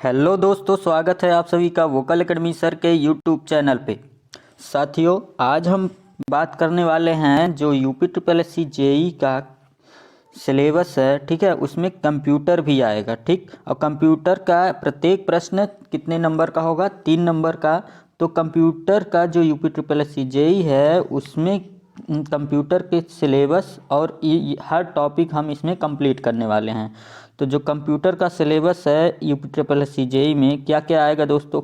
Hello दोस्तों, स्वागत है आप सभी का वोकल एकेडमी सर के यूट्यूब चैनल पे। साथियों, आज हम बात करने वाले हैं जो UP triple S C JE का सिलेबस है, ठीक है। उसमें कंप्यूटर भी आएगा, ठीक। और कंप्यूटर का प्रत्येक प्रश्न कितने नंबर का होगा? 3 नंबर का। तो कंप्यूटर का जो UP triple S C JE है उसमें कंप्यूटर के सिलेबस और हर टॉपिक हम इसमें कंप्लीट करने वाले हैं। तो जो कंप्यूटर का सिलेबस है UP triple S C JE में क्या क्या आएगा दोस्तों?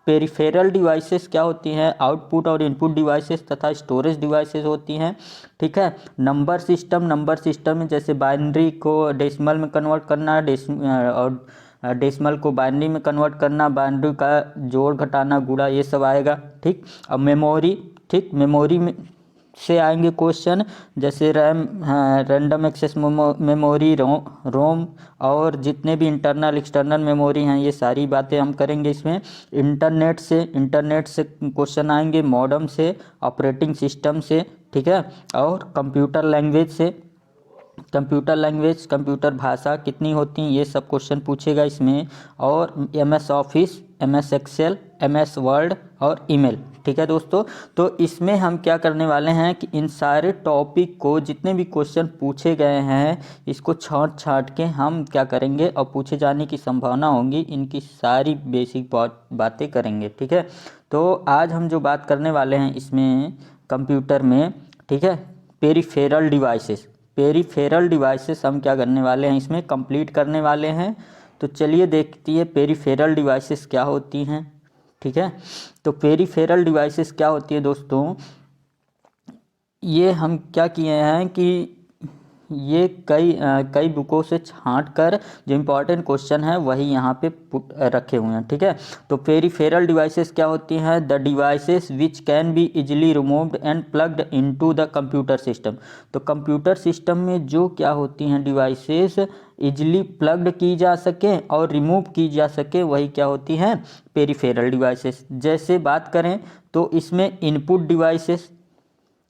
पेरिफेरल डिवाइसेस क्या होती हैं? आउटपुट और इनपुट डिवाइसेस तथा स्टोरेज डिवाइसेस होती हैं, ठीक है। नंबर सिस्टम में जैसे बाइनरी को डेसिमल में कन्वर्ट करना, और डेसिमल को बाइनरी में कन्वर्ट करना, बाइनरी का जोड़ घटाना गुणा, ये सब आएगा, ठीक। अब मेमोरी, ठीक, मेमोरी में से आएंगे क्वेश्चन जैसे रैम, रैंडम एक्सेस मेमोरी, रोम और जितने भी इंटरनल एक्सटर्नल मेमोरी हैं, ये सारी बातें हम करेंगे इसमें। इंटरनेट से क्वेश्चन आएंगे, मॉडेम से, ऑपरेटिंग सिस्टम से, ठीक है। और कंप्यूटर भाषा कितनी होती हैं, ये सब क्वेश्चन पूछेगा इसमें। और MS Office, MS Excel, MS Word और ईमेल, ठीक है दोस्तों। तो इसमें हम क्या करने वाले हैं कि इन सारे टॉपिक को जितने भी क्वेश्चन पूछे गए हैं इसको छांट के हम क्या करेंगे और पूछे जाने की संभावना होगी, इनकी सारी बेसिक बातें करेंगे, ठीक है। तो आज हम जो बात करने वाले हैं इसमें कंप्यूटर में, ठीक है, पेरिफेरल डिवाइसेस हम क्या करने वाले हैं इसमें कंप्लीट करने वाले हैं। तो चलिए देखती है पेरिफेरल डिवाइसेस क्या होती हैं, ठीक है। तो पेरिफेरल डिवाइसेस क्या होती है दोस्तों? ये हम क्या किए हैं कि ये कई बुकों से छांट कर जो इम्पोर्टेंट क्वेश्चन है वही यहाँ पे रखे हुए हैं, ठीक है। तो पेरिफेरल डिवाइसेस क्या होती हैं? The devices which can be easily removed and plugged into the computer system. तो कंप्यूटर सिस्टम में जो क्या होती हैं डिवाइसेस इजिली प्लग्ड की जा सके और रिमूव की जा सके, वही क्या होती हैं? Peripheral devices. जैसे बात करें तो इसमें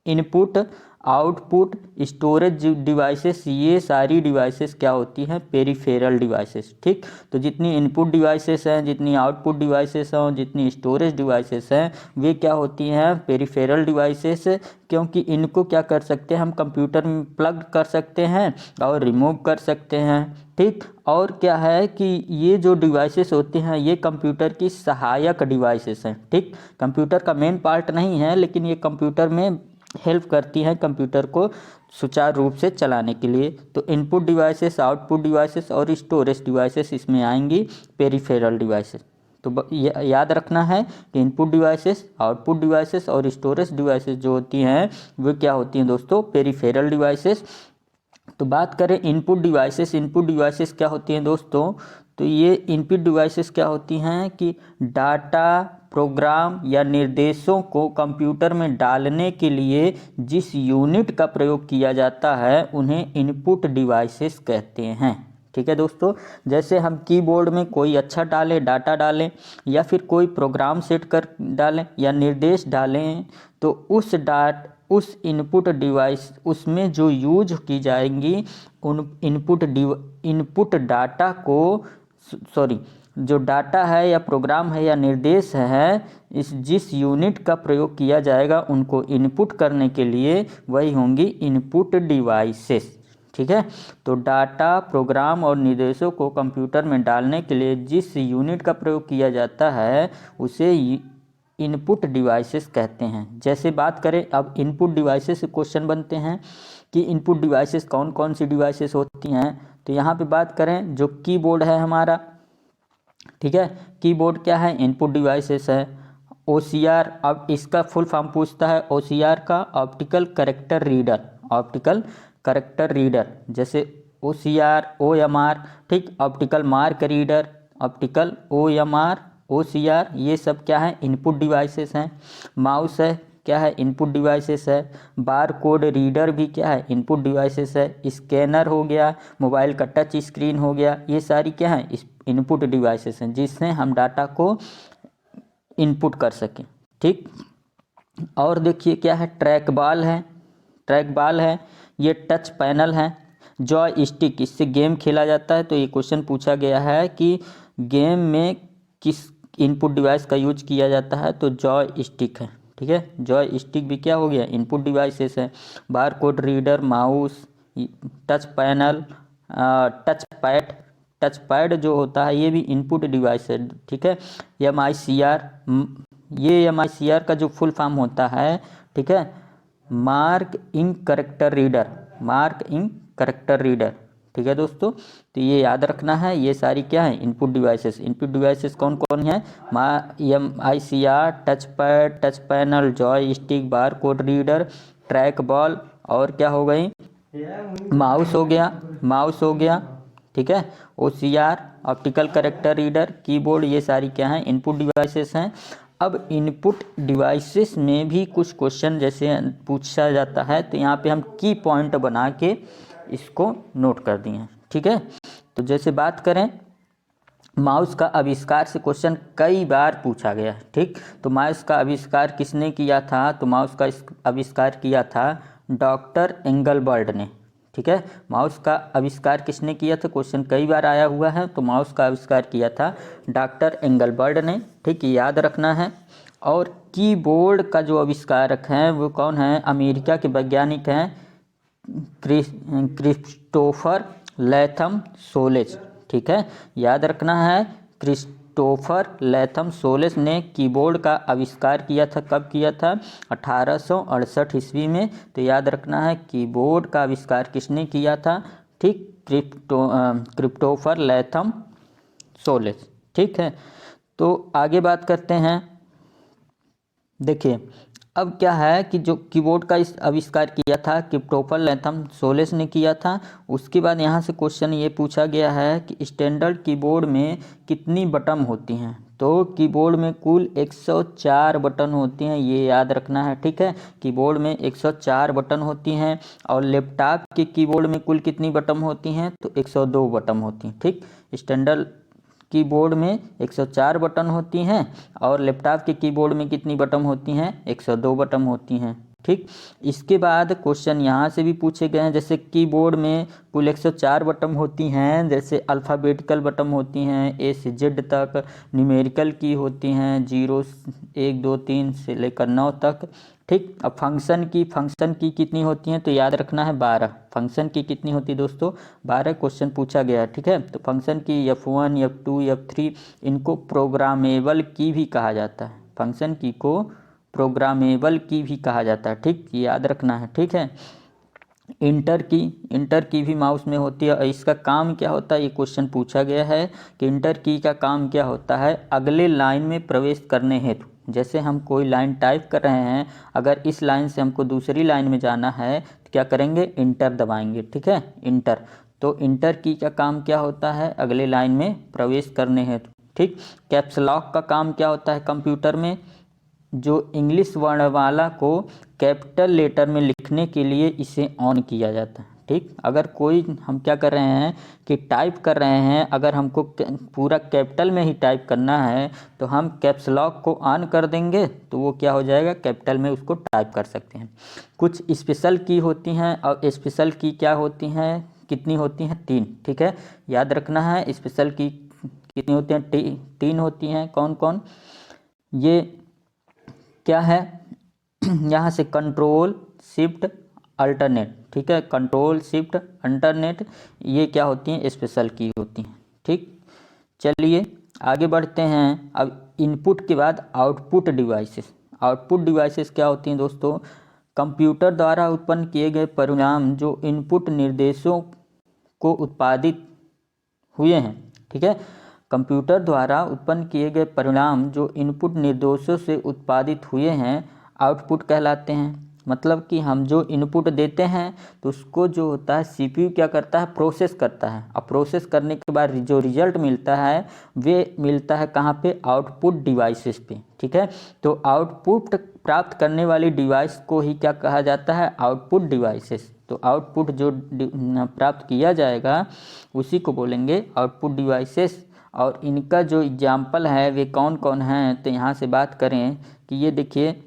इनपुट, आउटपुट, स्टोरेज डिवाइसेस, ये सारी डिवाइसेस क्या होती हैं? पेरिफेरल डिवाइसेस, ठीक। तो जितनी इनपुट डिवाइसेस हैं, जितनी आउटपुट डिवाइसेस हैं, जितनी स्टोरेज डिवाइसेस हैं, वे क्या होती हैं? Peripheral devices. क्योंकि इनको क्या कर सकते हैं हम? कंप्यूटर में प्लग कर सकते हैं और रिमूव कर सकते हैं, ठीक। और क्या है कि ये जो डिवाइसेस होते हैं ये कंप्यूटर की सहायक डिवाइसेस हैं, ठीक। कंप्यूटर का मेन पार्ट नहीं है, लेकिन ये कंप्यूटर में हेल्प करती हैं कंप्यूटर को सुचारू रूप से चलाने के लिए। तो इनपुट डिवाइसेस, आउटपुट डिवाइसेस और स्टोरेज डिवाइसेस इसमें आएंगी पेरिफेरल डिवाइसेस। तो याद रखना है कि इनपुट डिवाइसेस, आउटपुट डिवाइसेस और स्टोरेज डिवाइसेस जो होती हैं वो क्या होती हैं दोस्तों? Peripheral devices. तो बात करें इनपुट डिवाइसेस क्या होती हैं दोस्तों? तो ये इनपुट डिवाइसेस क्या होती हैं कि डाटा, प्रोग्राम या निर्देशों को कंप्यूटर में डालने के लिए जिस यूनिट का प्रयोग किया जाता है उन्हें इनपुट डिवाइसेस कहते हैं, ठीक है दोस्तों। जैसे हम कीबोर्ड में कोई अच्छा डाटा डालें या फिर कोई प्रोग्राम सेट कर डालें या निर्देश डालें, तो उस इनपुट डिवाइस उसमें जो यूज की जाएंगी उन इनपुट डाटा को, सॉरी, जो डाटा है या प्रोग्राम है या निर्देश है, जिस यूनिट का प्रयोग किया जाएगा उनको इनपुट करने के लिए वही होंगी इनपुट डिवाइसेस, ठीक है। तो डाटा, प्रोग्राम और निर्देशों को कंप्यूटर में डालने के लिए जिस यूनिट का प्रयोग किया जाता है उसे इनपुट डिवाइसेस कहते हैं। जैसे बात करें अब इनपुट डिवाइसेस से क्वेश्चन बनते हैं कि इनपुट डिवाइसेस कौन कौन सी डिवाइसेस होती हैं। तो यहाँ पे बात करें जो कीबोर्ड है हमारा, ठीक है, कीबोर्ड क्या है? इनपुट डिवाइसेस है। OCR, अब इसका फुल फॉर्म पूछता है OCR का, ऑप्टिकल करेक्टर रीडर, जैसे OCR, OMR, ठीक, optical mark reader, optical OMR, OCR, ये सब क्या है? इनपुट डिवाइसेस हैं। माउस है, क्या है? इनपुट डिवाइसेस है। बार कोड रीडर भी क्या है? इनपुट डिवाइसेस है। स्कैनर हो गया, मोबाइल का टच स्क्रीन हो गया, ये सारी क्या है? इनपुट डिवाइसेस हैं जिससे हम डाटा को इनपुट कर सकें, ठीक। और देखिए क्या है? ट्रैक बॉल है, ये टच पैनल है जॉय स्टिक, इससे गेम खेला जाता है। तो ये क्वेश्चन पूछा गया है कि गेम में किस इनपुट डिवाइस का यूज किया जाता है, तो जॉय स्टिक है। ठीक है, जॉय स्टिक भी क्या हो गया, इनपुट डिवाइसेस है। Bar code reader, mouse, touch panel, touch pad जो होता है ये भी इनपुट डिवाइस है। ठीक है, MICR, ये MICR का जो फुल फॉर्म होता है, ठीक है, mark in character reader, mark in character reader. ठीक है दोस्तों, तो ये याद रखना है। ये सारी क्या है, इनपुट डिवाइसेस। इनपुट डिवाइसेस कौन कौन है, MICR, touch pad, touch panel, Joy stick, bar code reader, track ball, और क्या हो गई, माउस हो गया, माउस हो गया। ठीक है, OCR, optical character reader, keyboard, ये सारी क्या हैं, इनपुट डिवाइसेस हैं। अब इनपुट डिवाइसेस में भी कुछ क्वेश्चन जैसे पूछा जाता है, तो यहाँ पे हम की पॉइंट बना के इसको नोट कर दिए हैं। ठीक है, तो जैसे बात करें माउस का आविष्कार से क्वेश्चन कई बार पूछा गया है। ठीक, तो माउस का आविष्कार किसने किया था, तो माउस का आविष्कार किया था डॉक्टर एंगलबर्ट ने। ठीक है, माउस का आविष्कार किसने किया था, क्वेश्चन कई बार आया हुआ है। तो माउस का आविष्कार किया था डॉक्टर एंगलबर्ट ने। ठीक, याद रखना है। और कीबोर्ड का जो आविष्कारक हैं वो कौन है, अमेरिका के वैज्ञानिक हैं क्रिस्टोफर लैथम सोलेज। ठीक है, याद रखना है, क्रिस्टोफर लैथम सोलेज ने कीबोर्ड का आविष्कार किया था। कब किया था, 1868 ईस्वी में। तो याद रखना है, कीबोर्ड का आविष्कार किसने किया था, ठीक, क्रिस्टोफर लैथम सोलेज। ठीक है, तो आगे बात करते हैं। देखिए अब क्या है कि जो कीबोर्ड का इस आविष्कार किया था क्रिस्टोफर लैथम सोलेज ने किया था। उसके बाद यहाँ से क्वेश्चन ये पूछा गया है कि स्टैंडर्ड कीबोर्ड में कितनी बटन होती हैं, तो कीबोर्ड में कुल 104 बटन होती हैं, ये याद रखना है। ठीक है, कीबोर्ड में 104 बटन होती हैं। और लैपटॉप के कीबोर्ड में कुल कितनी बटन होती हैं, तो 102 बटन होती हैं। ठीक, स्टैंडर्ड कीबोर्ड में 104 बटन होती हैं और लैपटॉप के कीबोर्ड में कितनी बटन होती हैं, 102 बटन होती हैं। ठीक, इसके बाद क्वेश्चन यहाँ से भी पूछे गए हैं, जैसे कीबोर्ड में कुल 104 बटन होती हैं, जैसे अल्फ़ाबेटिकल बटन होती हैं A से Z तक, न्यूमेरिकल की होती हैं 0, 1, 2, 3 से लेकर 9 तक। ठीक, अब फंक्शन की कितनी होती हैं, तो याद रखना है 12। फंक्शन की कितनी होती है दोस्तों, 12 क्वेश्चन पूछा गया है। ठीक है, तो फंक्शन की F1, F2, F3, इनको प्रोग्रामेबल की भी कहा जाता है। फंक्शन की को प्रोग्रामेबल की भी कहा जाता है। ठीक, याद रखना है। ठीक है, इंटर की भी माउस में होती है। और इसका काम क्या होता है, ये क्वेश्चन पूछा गया है कि इंटर की का काम क्या होता है, अगले लाइन में प्रवेश करने हेतु। जैसे हम कोई लाइन टाइप कर रहे हैं, अगर इस लाइन से हमको दूसरी लाइन में जाना है तो क्या करेंगे, इंटर दबाएंगे। ठीक है, इंटर। तो इंटर की का काम क्या होता है, अगले लाइन में प्रवेश करने हेतु। ठीक, कैप्स लॉक का काम क्या होता है कंप्यूटर में, जो इंग्लिश वर्णमाला को कैपिटल लेटर में लिखने के लिए इसे ऑन किया जाता है। ठीक, अगर कोई हम क्या कर रहे हैं कि टाइप कर रहे हैं, अगर हमको पूरा कैपिटल में ही टाइप करना है तो हम कैप्स लॉक को ऑन कर देंगे, तो वो क्या हो जाएगा, कैपिटल में उसको टाइप कर सकते हैं। कुछ स्पेशल की होती हैं, और स्पेशल की क्या होती हैं, कितनी होती हैं, 3। ठीक है, याद रखना है, स्पेशल की कितनी होती हैं, 3 होती हैं। कौन कौन, ये क्या है, यहाँ से कंट्रोल शिफ्ट अल्टरनेट। ठीक है, कंट्रोल शिफ्ट अल्टरनेट, ये क्या होती हैं, स्पेशल की होती हैं। ठीक, चलिए आगे बढ़ते हैं। अब इनपुट के बाद आउटपुट डिवाइसेस। आउटपुट डिवाइसेस क्या होती हैं दोस्तों, कंप्यूटर द्वारा उत्पन्न किए गए परिणाम जो इनपुट निर्देशों को उत्पादित हुए हैं। ठीक है, कंप्यूटर द्वारा उत्पन्न किए गए परिणाम जो इनपुट निर्देशों से उत्पादित हुए हैं आउटपुट कहलाते हैं। मतलब कि हम जो इनपुट देते हैं तो उसको जो होता है सीपीयू क्या करता है, प्रोसेस करता है। अब प्रोसेस करने के बाद जो रिजल्ट मिलता है वे मिलता है कहाँ पे, आउटपुट डिवाइसेस पे। ठीक है, तो आउटपुट प्राप्त करने वाली डिवाइस को ही क्या कहा जाता है, आउटपुट डिवाइसेस। तो आउटपुट जो प्राप्त किया जाएगा उसी को बोलेंगे आउटपुट डिवाइसेस। और इनका जो एग्जाम्पल है वे कौन कौन हैं, तो यहाँ से बात करें कि ये देखिए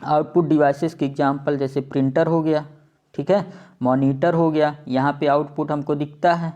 आउटपुट डिवाइसेस के एग्जाम्पल, जैसे प्रिंटर हो गया। ठीक है, मॉनिटर हो गया, यहाँ पे आउटपुट हमको दिखता है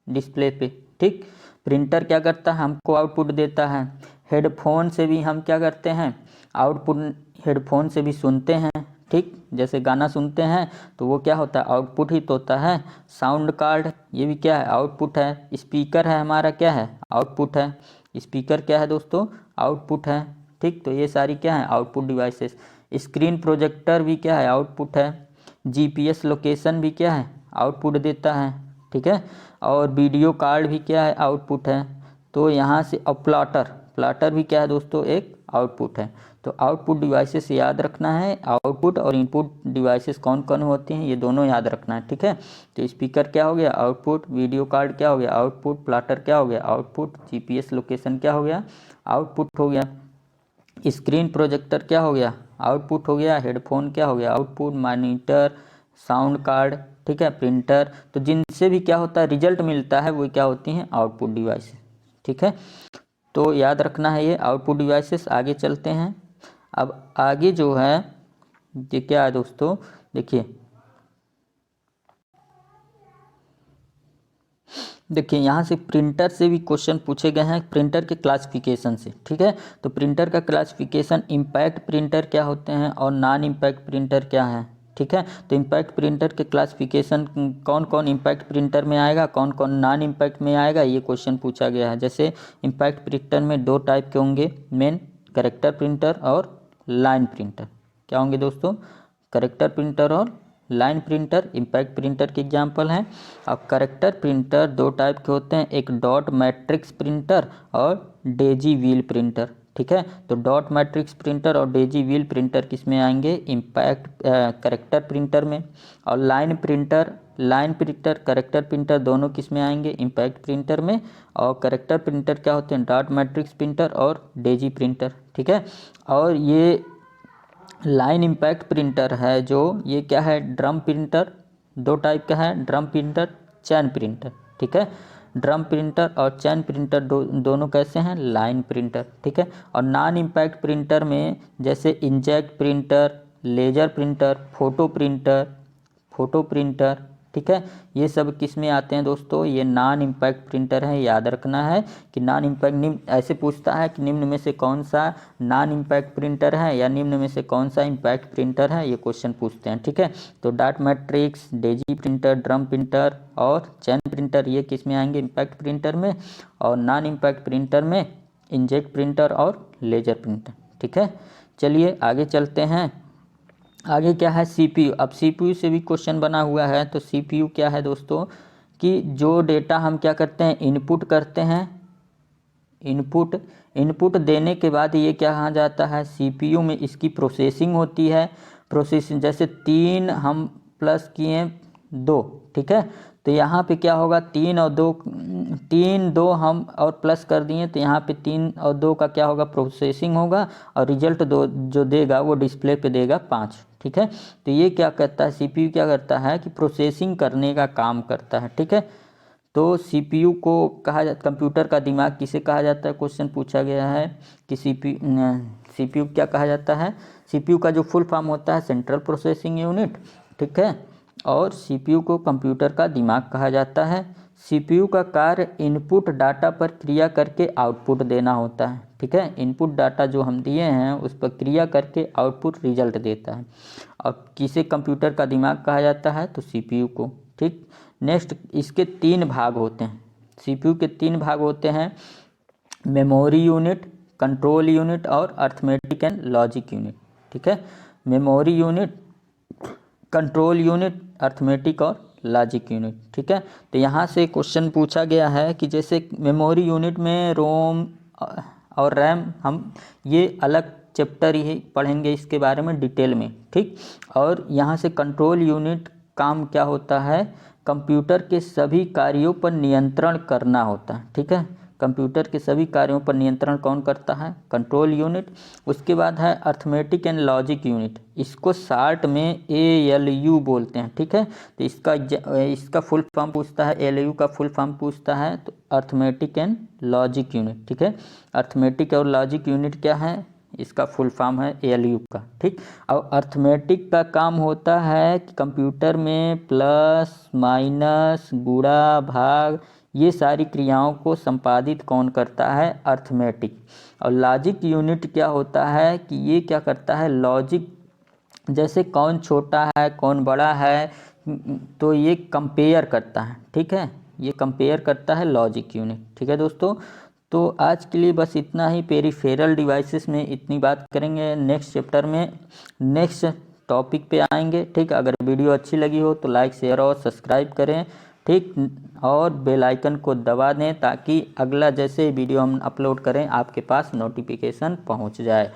डिस्प्ले पे, ठीक। प्रिंटर क्या करता है, हमको आउटपुट देता है। हेडफोन से भी हम क्या करते हैं, आउटपुट हेडफोन से भी सुनते हैं, ठीक। जैसे गाना सुनते हैं तो वो क्या होता है, आउटपुट ही तो होता है। साउंड कार्ड, ये भी क्या है, आउटपुट है। स्पीकर है हमारा, क्या है, आउटपुट है। स्पीकर क्या है दोस्तों, आउटपुट है, ठीक। तो ये सारी क्या है, आउटपुट डिवाइसेस। स्क्रीन प्रोजेक्टर भी क्या है, आउटपुट है। जीपीएस लोकेशन भी क्या है, आउटपुट देता है, ठीक है। और वीडियो कार्ड भी क्या है, आउटपुट है। तो यहाँ से अब प्लाटर भी क्या है दोस्तों, एक आउटपुट है। तो आउटपुट डिवाइसेस याद रखना है, आउटपुट और इनपुट डिवाइसेस कौन कौन होती हैं ये दोनों याद रखना है, ठीक है। तो स्पीकर क्या हो गया, आउटपुट। वीडियो कार्ड क्या हो गया, आउटपुट। प्लाटर क्या हो गया, आउटपुट। जीपीएस लोकेशन क्या हो गया, आउटपुट हो गया। स्क्रीन प्रोजेक्टर क्या हो गया, आउटपुट हो गया। हेडफोन क्या हो गया, आउटपुट। मॉनिटर, साउंड कार्ड, ठीक है, प्रिंटर। तो जिनसे भी क्या होता है, रिजल्ट मिलता है, वो क्या होती हैं, आउटपुट डिवाइस, ठीक है। तो याद रखना है ये आउटपुट डिवाइसेस। आगे चलते हैं। अब आगे जो है ये क्या है दोस्तों, देखिए यहाँ से प्रिंटर से भी क्वेश्चन पूछे गए हैं, प्रिंटर के क्लासिफिकेशन से, ठीक है। तो प्रिंटर का क्लासिफिकेशन, इम्पैक्ट प्रिंटर क्या होते हैं और नॉन इम्पैक्ट प्रिंटर क्या है, ठीक है। तो इम्पैक्ट प्रिंटर के क्लासिफिकेशन, कौन कौन इम्पैक्ट प्रिंटर में आएगा, कौन कौन नॉन इम्पैक्ट में आएगा, ये क्वेश्चन पूछा गया है। जैसे इम्पैक्ट प्रिंटर में दो टाइप के होंगे मेन, कैरेक्टर प्रिंटर और लाइन प्रिंटर। क्या होंगे दोस्तों, कैरेक्टर प्रिंटर और लाइन प्रिंटर इम्पैक्ट प्रिंटर के एग्जाम्पल हैं। अब कैरेक्टर प्रिंटर दो टाइप के होते हैं, एक डॉट मैट्रिक्स प्रिंटर और डेजी व्हील प्रिंटर, ठीक है। तो डॉट मैट्रिक्स प्रिंटर और डेजी व्हील प्रिंटर किस में आएंगे, इम्पैक्ट कैरेक्टर प्रिंटर में। और लाइन प्रिंटर कैरेक्टर प्रिंटर दोनों किस में आएंगे, इम्पैक्ट प्रिंटर में। और कैरेक्टर प्रिंटर क्या होते हैं, डॉट मैट्रिक्स प्रिंटर और डेजी प्रिंटर, ठीक है। और ये लाइन इम्पैक्ट प्रिंटर है जो, ये क्या है, ड्रम प्रिंटर। दो टाइप का है, ड्रम प्रिंटर, चैन प्रिंटर, ठीक है। ड्रम प्रिंटर और चैन प्रिंटर दोनों कैसे हैं, लाइन प्रिंटर, ठीक है। और नॉन इम्पैक्ट प्रिंटर में जैसे inkjet printer, laser printer, photo printer, ठीक है। ये सब किस में आते हैं दोस्तों, ये नॉन इम्पैक्ट प्रिंटर है। याद रखना है कि नॉन इम्पैक्ट, निम्न ऐसे पूछता है कि निम्न में से कौन सा नॉन इम्पैक्ट प्रिंटर है या निम्न में से कौन सा इम्पैक्ट प्रिंटर है, ये क्वेश्चन पूछते हैं, ठीक है। तो dot matrix, Daisy printer, drum printer और चैन प्रिंटर ये किस में आएंगे, इम्पैक्ट प्रिंटर में। और नॉन इम्पैक्ट प्रिंटर में इंकजेट प्रिंटर और लेजर प्रिंटर, ठीक है। चलिए आगे चलते हैं। आगे क्या है, सीपीयू। अब सीपीयू से भी क्वेश्चन बना हुआ है। तो सीपीयू क्या है दोस्तों, कि जो डेटा हम क्या करते हैं, इनपुट करते हैं, इनपुट देने के बाद ये क्या कहा जाता है, सीपीयू में इसकी प्रोसेसिंग होती है। प्रोसेसिंग जैसे 3 हम प्लस किए 2, ठीक है। तो यहाँ पे क्या होगा, 3 और 2 हम और प्लस कर दिए, तो यहाँ पे 3 और 2 का क्या होगा, प्रोसेसिंग होगा। और रिजल्ट जो देगा वो डिस्प्ले पे देगा 5, ठीक है। तो ये क्या करता है, सीपीयू क्या करता है कि प्रोसेसिंग करने का काम करता है, ठीक है। तो सीपीयू को कहा जाता, कंप्यूटर का दिमाग किसे कहा जाता है, क्वेश्चन पूछा गया है कि सीपीयू क्या कहा जाता है। सीपीयू का जो फुल फॉर्म होता है सेंट्रल प्रोसेसिंग यूनिट, ठीक है। और सीपीयू को कंप्यूटर का दिमाग कहा जाता है। सीपीयू का कार्य इनपुट डाटा पर क्रिया करके आउटपुट देना होता है, ठीक है। इनपुट डाटा जो हम दिए हैं उस पर क्रिया करके आउटपुट रिजल्ट देता है। अब किसे कंप्यूटर का दिमाग कहा जाता है, तो सीपीयू को, ठीक। नेक्स्ट, इसके 3 भाग होते हैं। सीपीयू के 3 भाग होते हैं, मेमोरी यूनिट, कंट्रोल यूनिट और अर्थमेटिक एंड लॉजिक यूनिट, ठीक है। Memory unit, control unit, arithmetic और लॉजिक यूनिट, ठीक है। तो यहाँ से क्वेश्चन पूछा गया है कि जैसे मेमोरी यूनिट में रोम और रैम, हम ये अलग चैप्टर ही पढ़ेंगे इसके बारे में डिटेल में, ठीक। और यहाँ से कंट्रोल यूनिट काम क्या होता है, कंप्यूटर के सभी कार्यों पर नियंत्रण करना होता है, ठीक है। कंप्यूटर के सभी कार्यों पर नियंत्रण कौन करता है, कंट्रोल यूनिट। उसके बाद है अर्थमेटिक एंड लॉजिक यूनिट, इसको शार्ट में ALU बोलते हैं, ठीक है। तो इसका फुल फॉर्म पूछता है, ALU का फुल फॉर्म पूछता है, तो अर्थमेटिक एंड लॉजिक यूनिट, ठीक है। अर्थमेटिक और लॉजिक यूनिट क्या है, इसका फुल फॉर्म है ALU का, ठीक। अब अर्थमेटिक का काम होता है कि कंप्यूटर में प्लस माइनस गुणा भाग ये सारी क्रियाओं को संपादित कौन करता है, अर्थमेटिक। और लॉजिक यूनिट क्या होता है कि ये क्या करता है, लॉजिक जैसे कौन छोटा है कौन बड़ा है तो ये कंपेयर करता है, ठीक है, ये कंपेयर करता है लॉजिक यूनिट, ठीक है दोस्तों। तो आज के लिए बस इतना ही, पेरिफेरल डिवाइसेस में इतनी बात करेंगे। नेक्स्ट चैप्टर में नेक्स्ट टॉपिक पे आएंगे, ठीक। अगर वीडियो अच्छी लगी हो तो लाइक शेयर और सब्सक्राइब करें, ठीक, और बेल आइकन को दबा दें ताकि अगला जैसे वीडियो हम अपलोड करें आपके पास नोटिफिकेशन पहुंच जाए।